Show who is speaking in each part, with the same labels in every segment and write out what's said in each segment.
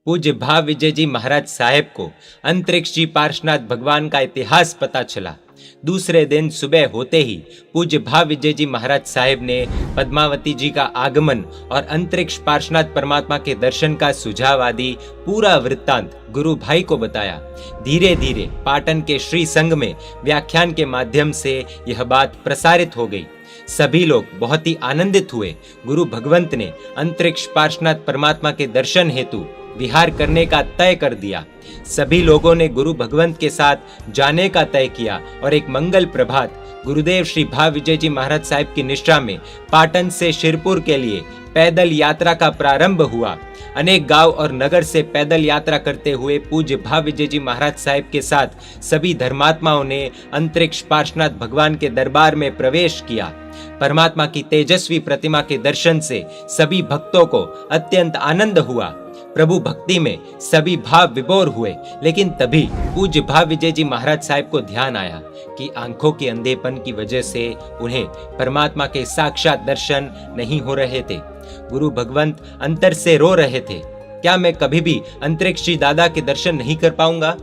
Speaker 1: पूज्य भाव विजय जी महाराज साहेब को अंतरिक्ष जी पार्श्वनाथ भगवान का इतिहास पता चला। दूसरे दिन सुबह होते ही पूज्य भाव विजय जी महाराज साहेब ने पद्मावती जी का आगमन और अंतरिक्ष पार्श्वनाथ परमात्मा के दर्शन का सुझाव आदि पूरा वृत्तांत गुरु भाई को बताया। धीरे धीरे पाटन के श्री संघ में व्याख्यान के माध्यम से यह बात प्रसारित हो गई। सभी लोग बहुत ही आनंदित हुए। गुरु भगवंत ने अंतरिक्ष पार्श्वनाथ परमात्मा के दर्शन हेतु विहार करने का तय कर दिया। सभी लोगों ने गुरु भगवंत के साथ जाने का तय किया और एक मंगल प्रभात गुरुदेव श्री भाव विजय जी महाराज साहिब की निष्ठा में पाटन से शिरपुर के लिए पैदल यात्रा का प्रारंभ हुआ। अनेक गांव और नगर से पैदल यात्रा करते हुए पूज्य भाव विजय जी महाराज साहिब के साथ सभी धर्मात्माओं ने अंतरिक्ष पार्श्वनाथ भगवान के दरबार में प्रवेश किया। परमात्मा की तेजस्वी प्रतिमा के दर्शन से सभी भक्तों को अत्यंत आनंद हुआ। प्रभु भक्ति में सभी भाव विभोर हुए। लेकिन तभी पूज्य भाव विजय जी महाराज साहिब को ध्यान आया कि आंखों के अंधेपन की वजह से उन्हें परमात्मा के साक्षात दर्शन नहीं हो रहे थे। गुरु भगवंत अंतर से रो रहे थे, क्या मैं कभी भी अंतरिक्ष जी दादा के दर्शन नहीं कर पाऊंगा?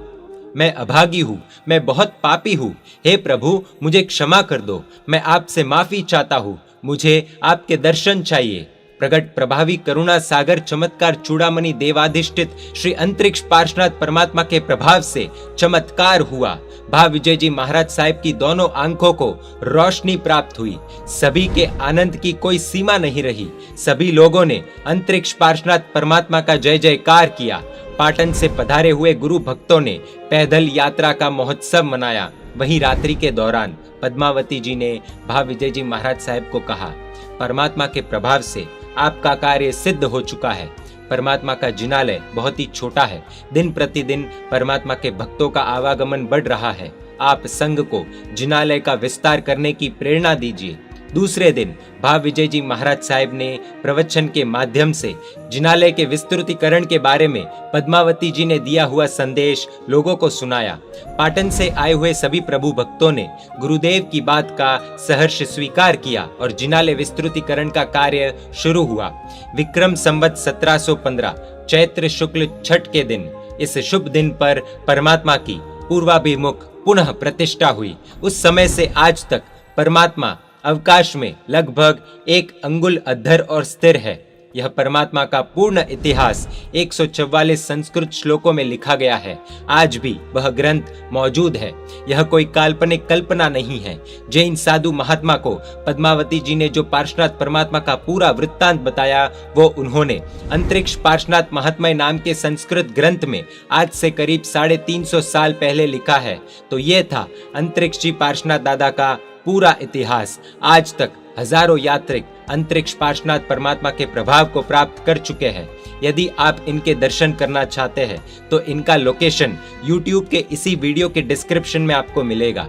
Speaker 1: मैं अभागी हूँ, मैं बहुत पापी हूँ। हे प्रभु, मुझे क्षमा कर दो। मैं आपसे माफी चाहता हूँ। मुझे आपके दर्शन चाहिए। प्रगट प्रभावी करुणा सागर चमत्कार चूड़ामणि देवाधिष्ठित श्री अंतरिक्ष पार्श्वनाथ परमात्मा के प्रभाव से चमत्कार हुआ। भाव विजय जी महाराज साहिब की दोनों आंखों को रोशनी प्राप्त हुई। सभी के आनंद की कोई सीमा नहीं रही। सभी लोगों ने अंतरिक्ष पार्श्वनाथ परमात्मा का जय जयकार किया। पाटन से पधारे हुए गुरु भक्तों ने पैदल यात्रा का महोत्सव मनाया। वहीं रात्रि के दौरान पद्मावती जी ने भाव विजय जी महाराज साहिब को कहा, परमात्मा के प्रभाव से आपका कार्य सिद्ध हो चुका है। परमात्मा का जिनालय बहुत ही छोटा है। दिन प्रतिदिन परमात्मा के भक्तों का आवागमन बढ़ रहा है। आप संघ को जिनालय का विस्तार करने की प्रेरणा दीजिए। दूसरे दिन भाव विजय जी महाराज साहिब ने प्रवचन के माध्यम से जिनालय के विस्तृतीकरण के बारे में पद्मावती जी ने दिया हुआ संदेश लोगों को सुनाया। पाटन से आए हुए सभी प्रभु भक्तों ने गुरुदेव की बात का सहर्ष स्वीकार किया और जिनालय विस्तृतीकरण का कार्य शुरू हुआ। विक्रम संवत 1715 चैत्र शुक्ल छठ के दिन इस शुभ दिन पर परमात्मा की पूर्वाभिमुख पुनः प्रतिष्ठा हुई। उस समय से आज तक परमात्मा अवकाश में लगभग 1 अंगुल अद्धर और स्थिर है। यह परमात्मा का पूर्ण इतिहास 144 संस्कृत श्लोकों में लिखा गया है। आज भी वह ग्रंथ मौजूद है। यह कोई काल्पनिक कल्पना नहीं है। जैन साधु महात्मा को पद्मावती जी ने जो पार्श्वनाथ परमात्मा का पूरा वृत्तांत बताया, वो उन्होंने अंतरिक्ष पार्श्वनाथ महात्म्य नाम के संस्कृत ग्रंथ में आज से करीब 350 साल पहले लिखा है। तो ये था अंतरिक्ष जी पार्श्वनाथ दादा का पूरा इतिहास। आज तक हजारों यात्रिक अंतरिक्ष पार्श्वनाथ परमात्मा के प्रभाव को प्राप्त कर चुके हैं। यदि आप इनके दर्शन करना चाहते हैं तो इनका लोकेशन YouTube के इसी वीडियो के डिस्क्रिप्शन में आपको मिलेगा।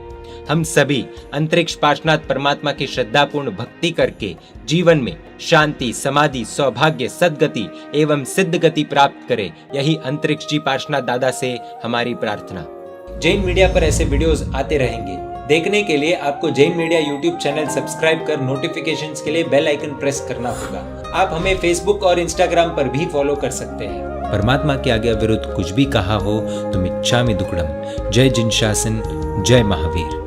Speaker 1: हम सभी अंतरिक्ष पार्श्वनाथ परमात्मा की श्रद्धापूर्ण भक्ति करके जीवन में शांति, समाधि, सौभाग्य, सद्गति एवं सिद्ध गति प्राप्त करें। यही अंतरिक्ष जी पार्श्वनाथ दादा से हमारी प्रार्थना। जैन मीडिया पर ऐसे वीडियोस आते रहेंगे। देखने के लिए आपको Jain media YouTube channel subscribe कर नोटिफिकेशंस के लिए बेल आइकन प्रेस करना होगा। आप हमें Facebook और Instagram पर भी फॉलो कर सकते हैं। परमात्मा के आज्ञा विरुद्ध कुछ भी कहा हो तो मिच्छामि दुक्कडम। जय जिन शासन, जय महावीर।